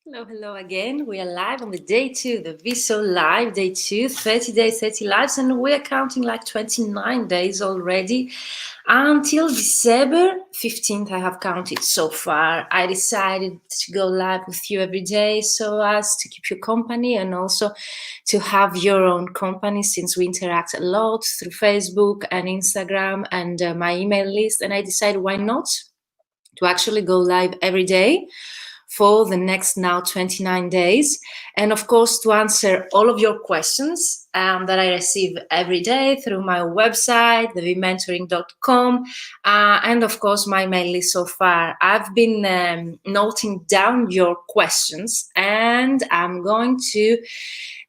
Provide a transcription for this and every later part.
Hello, hello again. We are live on the day 2, the Vshow live, day 2, 30 days, 30 lives, and we are counting like 29 days already. Until December 15th, I have counted so far. I decided to go live with you every day so as to keep you company and also to have your own company, since we interact a lot through Facebook and Instagram and my email list. And I decided, why not to actually go live every day for the next now 29 days. And of course, to answer all of your questions that I receive every day through my website, thevmentoring.com, and of course, my mail list so far. I've been noting down your questions, and I'm going to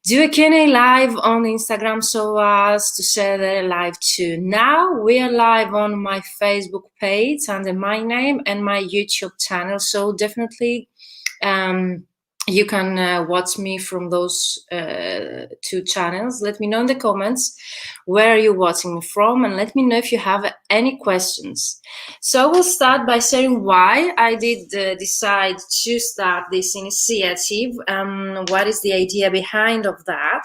do a Q&A live on Instagram so as to share the live too. Now we are live on my Facebook page under my name and my YouTube channel. So definitely you can watch me from those two channels. Let me know in the comments where you're watching me from, and let me know if you have any questions. So we'll start by sharing why I did decide to start this initiative. What is the idea behind of that?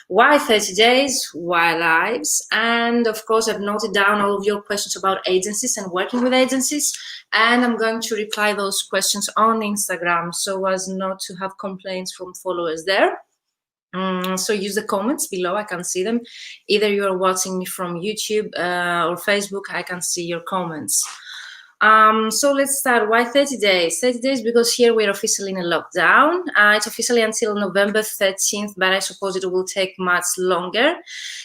Why 30 days? Why lives? And of course, I've noted down all of your questions about agencies and working with agencies, and I'm going to reply those questions on Instagram so as not to have complaints from followers there. So use the comments below, I can see them. Either you are watching me from YouTube or Facebook, I can see your comments. So let's start. Why 30 days? 30 days because here we're officially in a lockdown. It's officially until November 13th, but I suppose it will take much longer.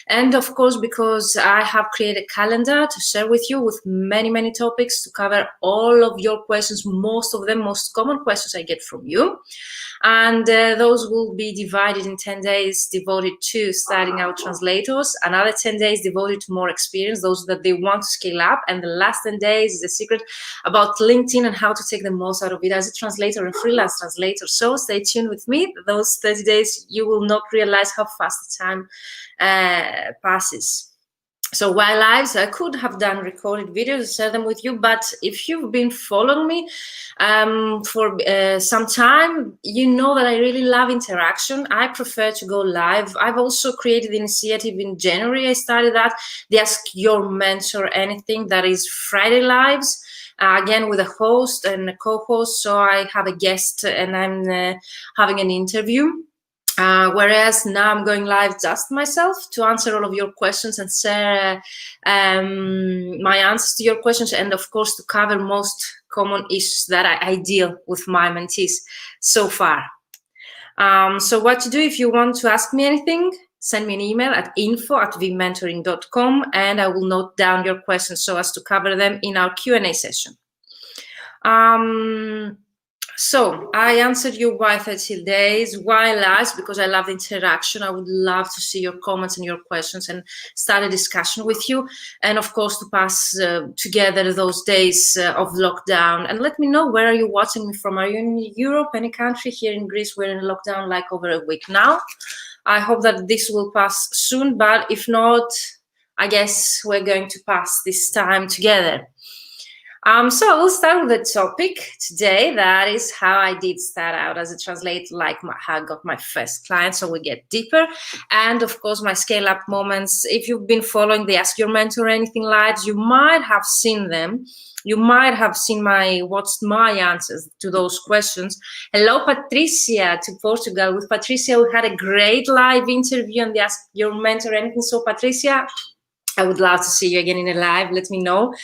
And of course, because I have created a calendar to share with you with many, many topics to cover all of your questions, most of them, most common questions I get from you. And those will be divided in 10 days devoted to starting out translators, another 10 days devoted to more experience, those that they want to scale up, and the last 10 days is a secret about LinkedIn and how to take the most out of it as a translator and freelance translator. So stay tuned with me. Those 30 days, you will not realize how fast the time passes. So while lives, I could have done recorded videos and share them with you, but if you've been following me for some time, you know that I really love interaction. I prefer to go live. I've also created the initiative in January. I started that, the Ask Your Mentor Anything, that is Friday lives. Again, with a host and a co-host, so I have a guest and I'm having an interview. Whereas now I'm going live just myself to answer all of your questions and share my answers to your questions, and of course to cover most common issues that I deal with my mentees so far. So what to do if you want to ask me anything, send me an email at info@vmentoring.com and I will note down your questions so as to cover them in our Q&A session. So I answered you why 30 days, why last, because I love the interaction. I would love to see your comments and your questions and start a discussion with you. And of course, to pass together those days of lockdown. And let me know, where are you watching me from? Are you in Europe, any country? Here in Greece, we're in lockdown like over a week now. I hope that this will pass soon, but if not, I guess we're going to pass this time together. So we'll start with the topic today. That is how I did start out as a translator, like how I got my first client. So we get deeper. And of course, my scale up moments. If you've been following the Ask Your Mentor Anything lives, you might have seen them. You might have seen watched my answers to those questions. Hello, Patricia, to Portugal. With Patricia, we had a great live interview on the Ask Your Mentor Anything. So Patricia, I would love to see you again in a live. Let me know.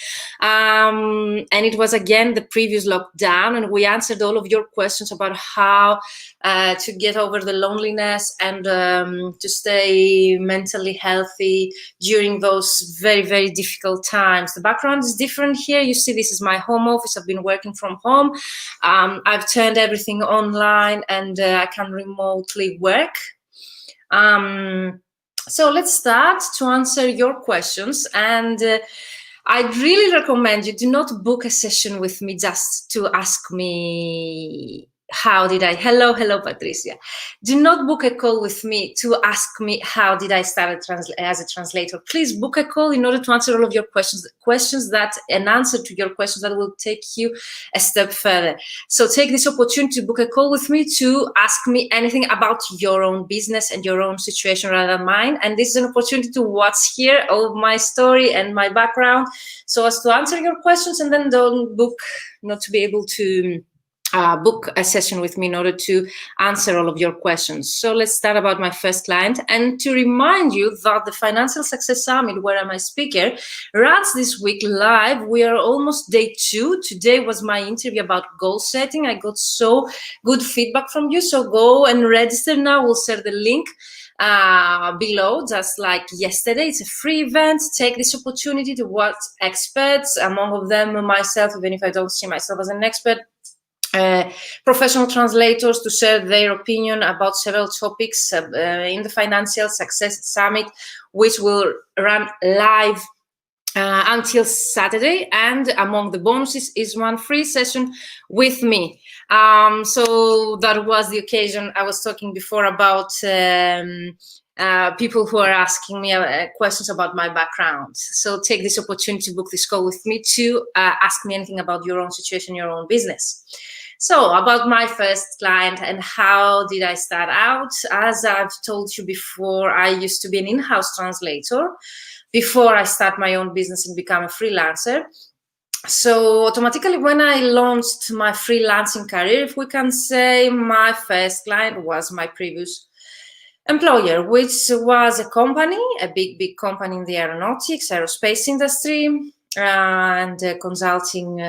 And it was again the previous lockdown, and we answered all of your questions about how to get over the loneliness and to stay mentally healthy during those very, very difficult times. The background is different here. You see, this is my home office. I've been working from home. I've turned everything online, and I can remotely work. So let's start to answer your questions, and I'd really recommend you do not book a session with me just to ask me Hello, Patricia. Do not book a call with me to ask me how did I start as a translator. Please book a call in order to answer all of your questions that an answer to your questions that will take you a step further. So take this opportunity to book a call with me to ask me anything about your own business and your own situation rather than mine. And this is an opportunity to hear all of my story and my background so as to answer your questions, and then don't book, not to be able to book a session with me in order to answer all of your questions. So let's start about my first client. And to remind you that the Financial Success Summit, where I'm a speaker, runs this week live. We are almost day 2. Today was my interview about goal setting. I got so good feedback from you. So go and register now. We'll share the link below, just like yesterday. It's a free event. Take this opportunity to watch experts, among them myself, even if I don't see myself as an expert, professional translators, to share their opinion about several topics in the Financial Success Summit, which will run live until Saturday. And among the bonuses is one free session with me. So that was the occasion I was talking before about people who are asking me questions about my background. So take this opportunity to book this call with me to ask me anything about your own situation, your own business. So about my first client and how did I start out? As I've told you before, I used to be an in-house translator before I start my own business and become a freelancer. So automatically when I launched my freelancing career, if we can say, my first client was my previous employer, which was a company, a big company in the aerospace industry, and consulting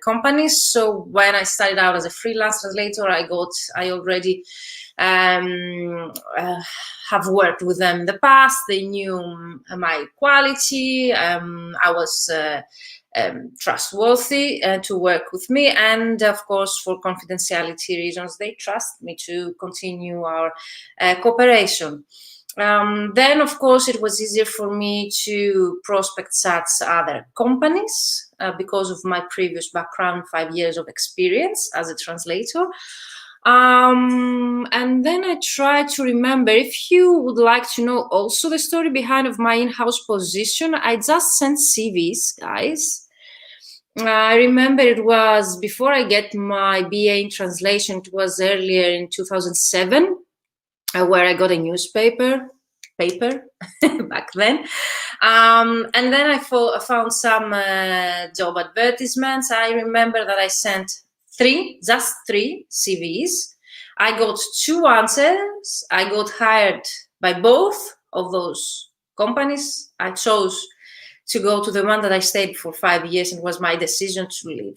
companies. So when I started out as a freelance translator, I already have worked with them in the past. They knew my quality. I was trustworthy to work with me, and of course, for confidentiality reasons, they trust me to continue our cooperation. Then, of course, it was easier for me to prospect such other companies because of my previous background, 5 years of experience as a translator. And then I try to remember, if you would like to know also the story behind of my in-house position, I just sent CVs, guys. I remember it was before I get my BA in translation. It was earlier in 2007. Where I got a newspaper back then. And then I found some job advertisements. I remember that I sent just three CVs. I got 2 answers. I got hired by both of those companies. I chose to go to the one that I stayed for 5 years, and it was my decision to leave,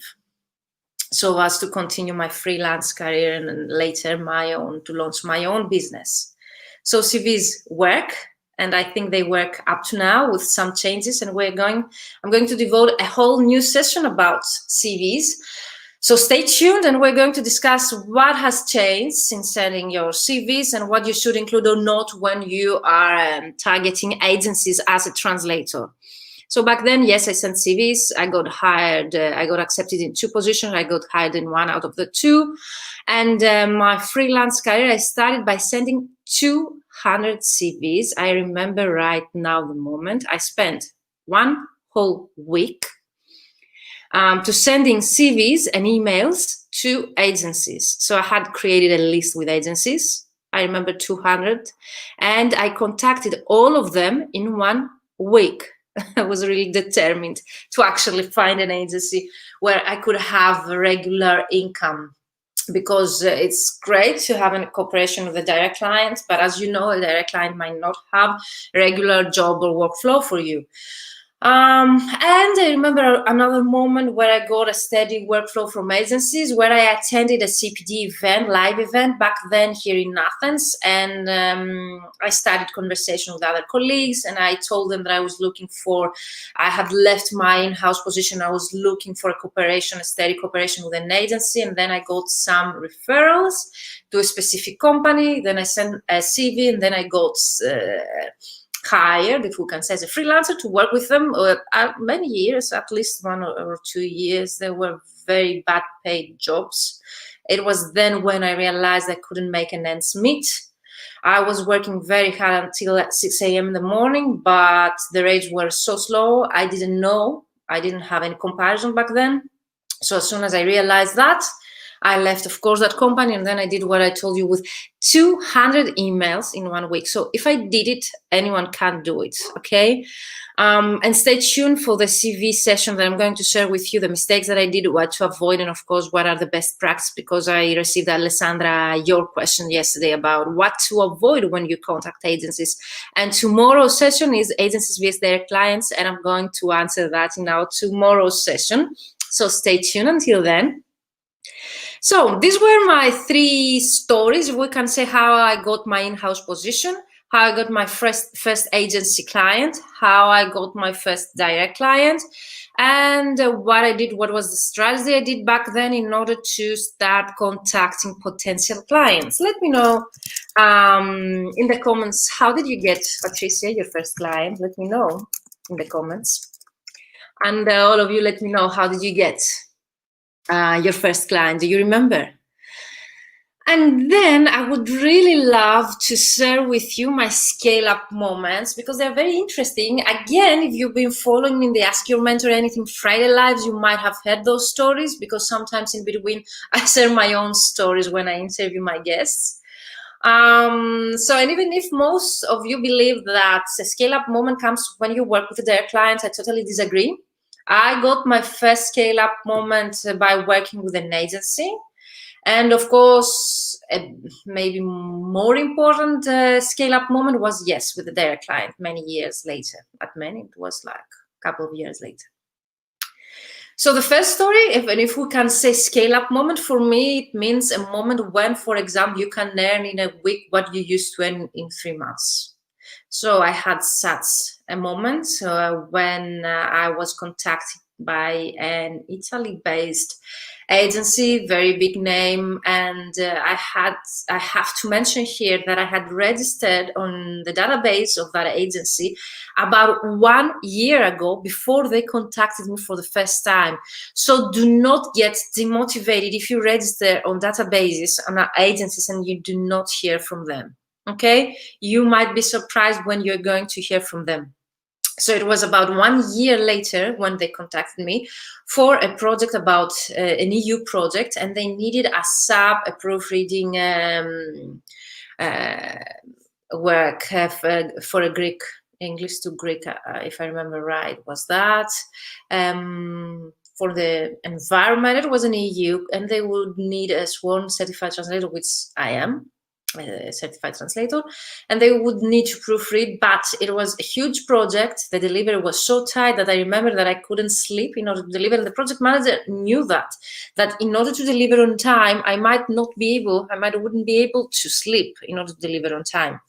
so as to continue my freelance career and later to launch my own business. So CVs work, and I think they work up to now with some changes, and I'm going to devote a whole new session about CVs. So stay tuned, and we're going to discuss what has changed since sending your CVs and what you should include or not when you are targeting agencies as a translator. So back then, yes, I sent CVs. I got hired. I got accepted in 2 positions. I got hired in 1 out of the 2. And my freelance career, I started by sending 200 CVs. I remember right now the moment. I spent 1 whole week to sending CVs and emails to agencies. So I had created a list with agencies. I remember 200. And I contacted all of them in 1 week. I was really determined to actually find an agency where I could have regular income, because it's great to have a cooperation with a direct client, but as you know, a direct client might not have a regular job or workflow for you. And I remember another moment where I got a steady workflow from agencies, where I attended a CPD event, live event back then here in Athens. And I started conversation with other colleagues, and I told them that I had left my in-house position. I was looking for a steady cooperation with an agency. And then I got some referrals to a specific company. Then I sent a CV, and then I got hired, if we can say, as a freelancer to work with them many years, at least 1 or 2 years. They were very bad paid jobs. It was then when I realized I couldn't make an ends meet. I was working very hard until at 6 a.m. in the morning, but the rates were so slow. I didn't know. I didn't have any comparison back then. So as soon as I realized that, I left, of course, that company, and then I did what I told you with 200 emails in 1 week. So if I did it, anyone can do it, okay? And stay tuned for the CV session that I'm going to share with you, the mistakes that I did, what to avoid, and of course, what are the best practices, because I received, Alessandra, your question yesterday about what to avoid when you contact agencies. And tomorrow's session is agencies vs their clients, and I'm going to answer that in our tomorrow's session. So stay tuned until then. So these were my 3 stories. We can say how I got my in-house position, how I got my first agency client, how I got my first direct client, and what I did, what was the strategy I did back then in order to start contacting potential clients. Let me know in the comments, how did you get, Patricia, your first client? Let me know in the comments. And all of you, let me know, how did you get your first client? Do you remember? And then I would really love to share with you my scale-up moments, because they're very interesting. Again, if you've been following me in the Ask Your Mentor Anything Friday lives, you might have heard those stories, because sometimes in between I share my own stories when I interview my guests. And even if most of you believe that a scale-up moment comes when you work with their clients, I totally disagree. I got my first scale-up moment by working with an agency. And of course, maybe more important scale-up moment was, yes, with the direct client many years later. But it was like a couple of years later. So the first story, if we can say scale-up moment, for me, it means a moment when, for example, you can earn in a week what you used to earn in 3 months. So I had such a moment when I was contacted by an Italy-based agency, very big name, and I have to mention here that I had registered on the database of that agency about 1 year ago, before they contacted me for the first time. So do not get demotivated if you register on databases, on agencies, and you do not hear from them. Okay, you might be surprised when you're going to hear from them. So it was about 1 year later when they contacted me for a project about an EU project, and they needed a sub, a proofreading work for a Greek, English to Greek, if I remember right, was that. For the environment, it was an EU, and they would need a sworn certified translator, which I am. A certified translator, and they would need to proofread, but it was a huge project. The delivery was so tight that I remember that I couldn't sleep in order to deliver. And the project manager knew that in order to deliver on time, I wouldn't be able to sleep in order to deliver on time.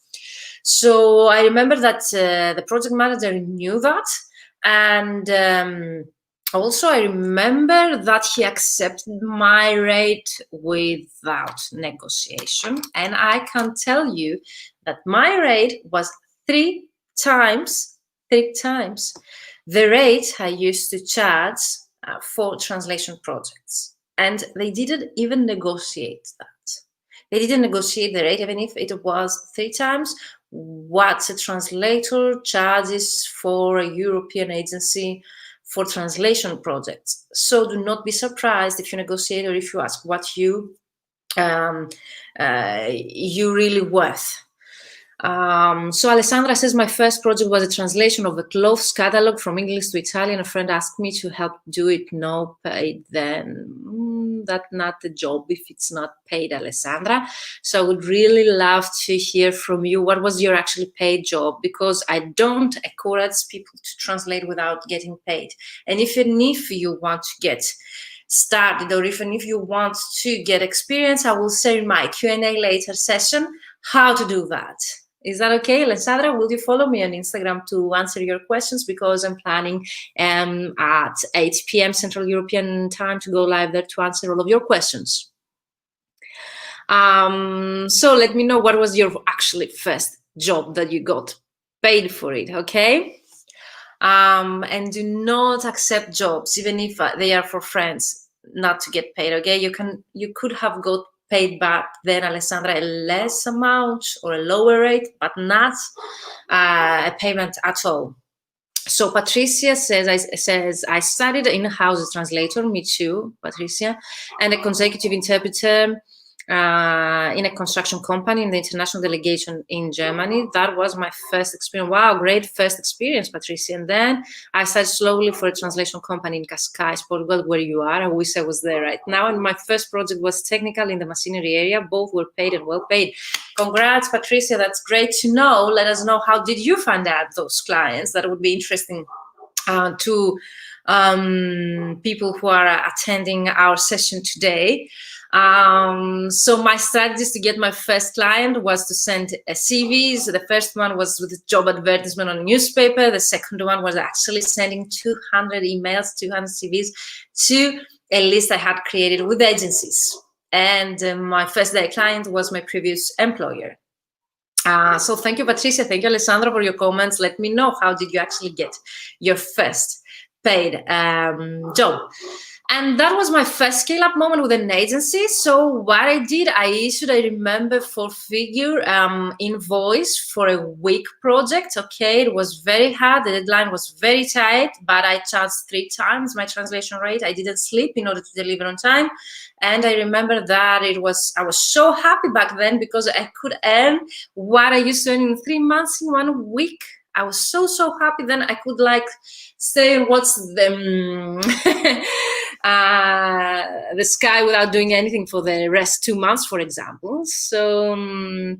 So I remember that the project manager knew that, and also, I remember that he accepted my rate without negotiation. And I can tell you that my rate was 3 times the rate I used to charge for translation projects. And they didn't even negotiate that. They didn't negotiate the rate, even if it was 3 times what a translator charges for a European agency for translation projects. So do not be surprised if you negotiate or if you ask what you really worth. So Alessandra says, my first project was a translation of the clothes catalog from English to Italian. A friend asked me to help do it. No paid then. That's not the job if it's not paid, Alessandra. So I would really love to hear from you. What was your actually paid job? Because I don't encourage people to translate without getting paid. And even if you want to get started, or even if you want to get experience, I will share in my Q&A later session how to do that. Is that okay, Alessandra? Will you follow me on Instagram to answer your questions? Because I'm planning at 8 p.m. Central European time to go live there to answer all of your questions. So let me know, what was your actually first job that you got paid for it, okay? And do not accept jobs, even if they are for friends, not to get paid, okay? You could have got paid back then, Alessandra, a less amount or a lower rate, but not a payment at all. So Patricia says I studied in-house translator, me too, Patricia, and a consecutive interpreter in a construction company in the international delegation in Germany. That was my first experience. Wow, great first experience, Patricia. And then I started slowly for a translation company in Cascais, Portugal, where you are. I wish I was there right now. And my first project was technical in the machinery area. Both were paid and well paid. Congrats, Patricia. That's great to know. Let us know, how did you find out those clients? That would be interesting to people who are attending our session today. So my strategies to get my first client was to send CVs. The first one was with a job advertisement on a newspaper. The second one was actually sending 200 emails, 200 CVs to a list I had created with agencies. And my first day client was my previous employer. So thank you, Patricia. Thank you, Alessandra, for your comments. Let me know, how did you actually get your first paid job? And that was my first scale-up moment with an agency. So what I did, I issued, I remember, 4-figure invoice for a week project. Okay, it was very hard. The deadline was very tight, but I charged 3 times my translation rate. I didn't sleep in order to deliver on time. And I remember that I was so happy back then because I could earn what I used to earn in 3 months in 1 week. I was so happy. Then I could say what's the sky without doing anything for the rest 2 months, for example. So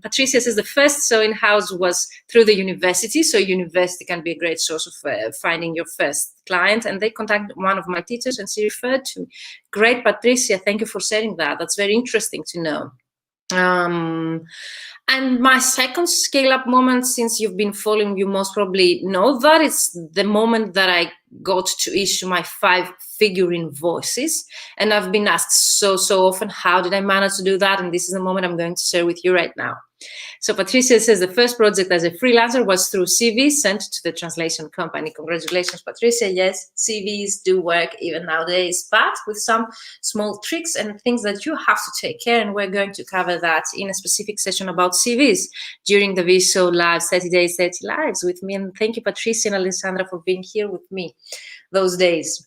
Patricia says the first so in-house was through the university. So university can be a great source of finding your first client. And they contacted one of my teachers and she referred to me. Great, Patricia. Thank you for sharing that. That's very interesting to know. And my second scale-up moment, since you've been following, you most probably know that it's the moment that I got to issue my 5-figure invoices. And I've been asked so often, how did I manage to do that? And this is the moment I'm going to share with you right now. So Patricia says the first project as a freelancer was through CVs sent to the translation company. Congratulations, Patricia. Yes, CVs do work even nowadays, but with some small tricks and things that you have to take care. And we're going to cover that in a specific session about CVs during the Vshow Live 30 Days, 30 Lives with me. And thank you, Patricia and Alessandra, for being here with me those days.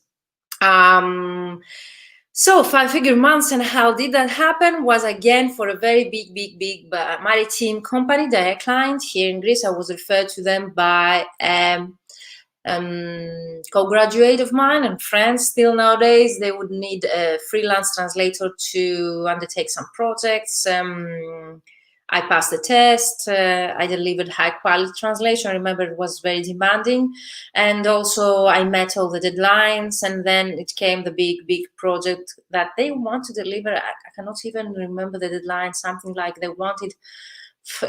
So 5-figure months, and how did that happen? Was again for a very big maritime company, direct client here in Greece. I was referred to them by co-graduate of mine and friends still nowadays. They would need a freelance translator to undertake some projects. I passed the test. I delivered high quality translation. I remember it was very demanding. And also I met all the deadlines, and then it came the big project that they want to deliver. I cannot even remember the deadline, something like they wanted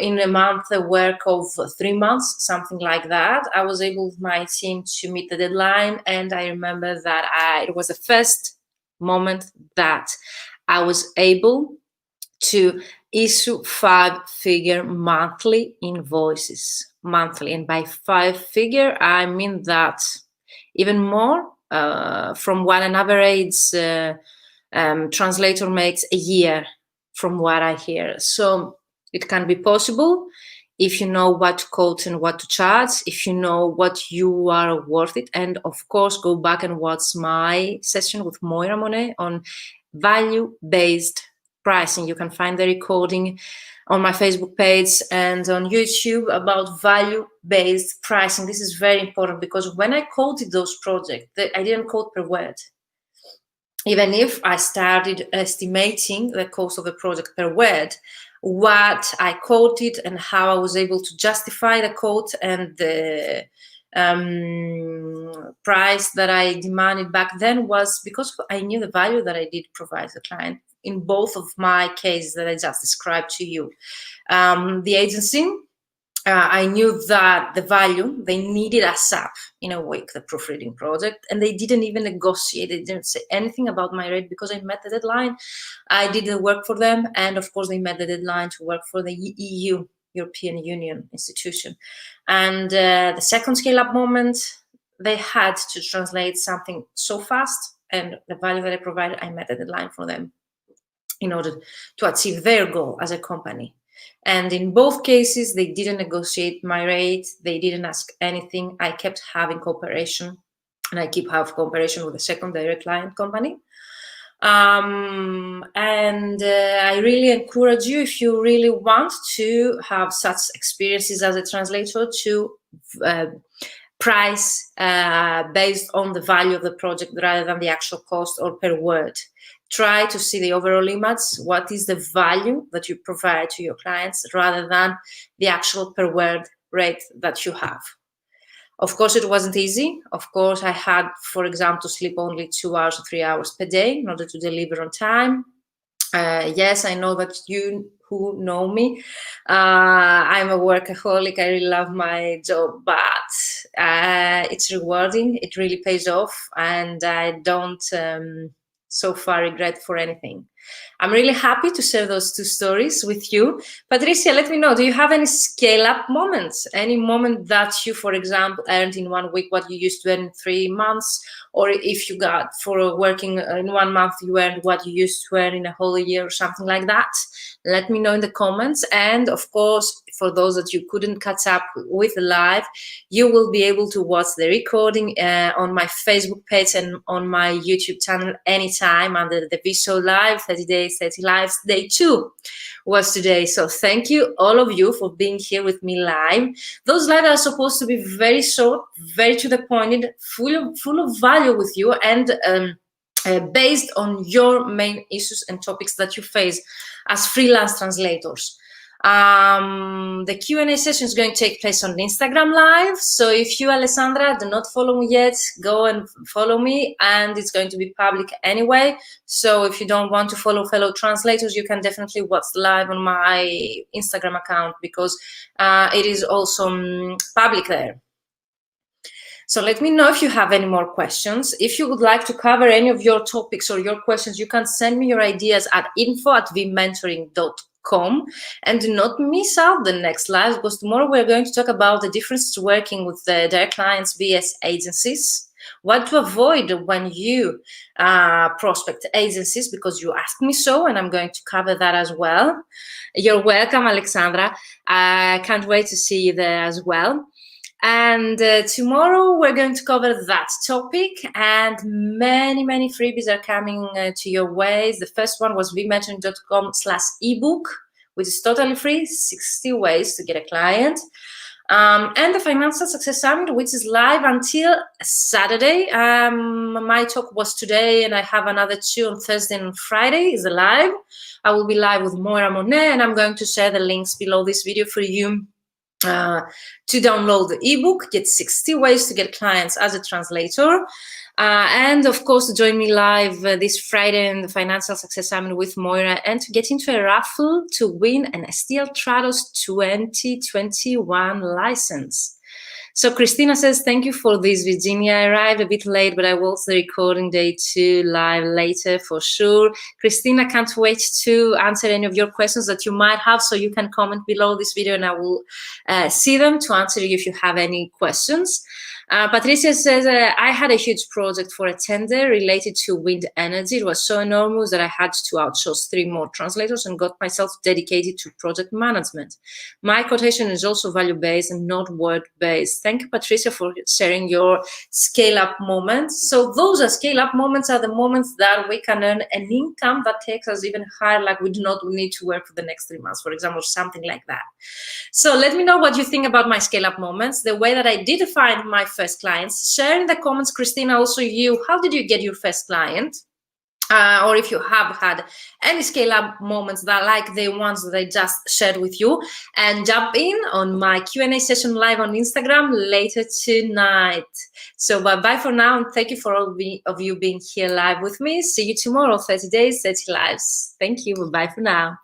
in a month a work of 3 months, something like that. I was able with my team to meet the deadline. And I remember that it was the first moment that I was able to issue 5-figure monthly invoices, monthly. And by 5-figure, I mean that even more from what an average translator makes a year, from what I hear. So it can be possible if you know what to quote and what to charge, if you know what you are worth it. And of course, go back and watch my session with Moira Monet on value-based pricing. You can find the recording on my Facebook page and on YouTube about value-based pricing. This is very important because when I quoted those projects, I didn't quote per word. Even if I started estimating the cost of the project per word, what I quoted and how I was able to justify the quote and the price that I demanded back then was because I knew the value that I did provide the client in both of my cases that I just described to you. The agency, I knew that the value, they needed us up in a week, the proofreading project, and they didn't even negotiate. They didn't say anything about my rate because I met the deadline. I did the work for them, and of course they met the deadline to work for the EU. European Union institution. And the second scale-up moment, they had to translate something so fast, and the value that I provided, I met the deadline for them in order to achieve their goal as a company. And in both cases, they didn't negotiate my rate. They didn't ask anything. I kept having cooperation, and I keep having cooperation with the second direct client company. And I really encourage you, if you really want to have such experiences as a translator, to price based on the value of the project rather than the actual cost or per word. Try to see the overall image. What is the value that you provide to your clients rather than the actual per word rate that you have. Of course, it wasn't easy. Of course, I had, for example, to sleep only 2 hours or 3 hours per day in order to deliver on time. Yes, I know that you who know me, I'm a workaholic. I really love my job, but it's rewarding. It really pays off, and I don't so far regret for anything. I'm really happy to share those two stories with you. Patricia, let me know, do you have any scale-up moments? Any moment that you, for example, earned in 1 week what you used to earn in 3 months? Or if you got, for working in 1 month, you earned what you used to earn in a whole year or something like that? Let me know in the comments. And of course, for those that you couldn't catch up with live, you will be able to watch the recording on my Facebook page and on my YouTube channel anytime under the Vshow Live 30 Days, 30 Lives. Day 2 was today. So thank you, all of you, for being here with me live. Those lives are supposed to be very short, very to the point, full of value with you, and based on your main issues and topics that you face as freelance translators. The Q&A session is going to take place on Instagram Live. So if you, Alessandra, do not follow me yet, go and follow me, and it's going to be public anyway. So if you don't want to follow fellow translators, you can definitely watch live on my Instagram account, because it is also public there. So let me know if you have any more questions. If you would like to cover any of your topics or your questions, you can send me your ideas at info@vmentoring.com. And do not miss out the next live, because tomorrow we're going to talk about the difference working with the direct clients vs agencies, what to avoid when you prospect agencies, because you asked me so, and I'm going to cover that as well. You're welcome, Alexandra. I can't wait to see you there as well. And tomorrow we're going to cover that topic, and many freebies are coming to your ways. The first one was vmentoring.com/ebook, which is totally free, 60 ways to get a client. And the Financial Success Summit, which is live until Saturday. My talk was today, and I have another 2 on Thursday and Friday is live. I will be live with Moira Monet, and I'm going to share the links below this video for you to download the ebook, get 60 ways to get clients as a translator, and of course to join me live this Friday in the Financial Success Summit with Moira, and to get into a raffle to win an STL Trados 2021 license. So Christina says, thank you for this, Virginia. I arrived a bit late, but I will watch the recording day 2 live later for sure. Christina, can't wait to answer any of your questions that you might have, so you can comment below this video and I will see them to answer you if you have any questions. Patricia says, I had a huge project for a tender related to wind energy. It was so enormous that I had to outsource 3 more translators and got myself dedicated to project management. My quotation is also value-based and not word-based. Thank you, Patricia, for sharing your scale-up moments. So those are scale-up moments, are the moments that we can earn an income that takes us even higher, like we do not need to work for the next 3 months, for example, something like that. So let me know what you think about my scale-up moments, the way that I did find my first clients. Share in the comments, Christina, also you, how did you get your first client? Or if you have had any scale-up moments that like the ones that I just shared with you, and jump in on my Q&A session live on Instagram later tonight. So bye-bye for now, and thank you for all of you being here live with me. See you tomorrow, 30 days, 30 lives. Thank you. Bye for now.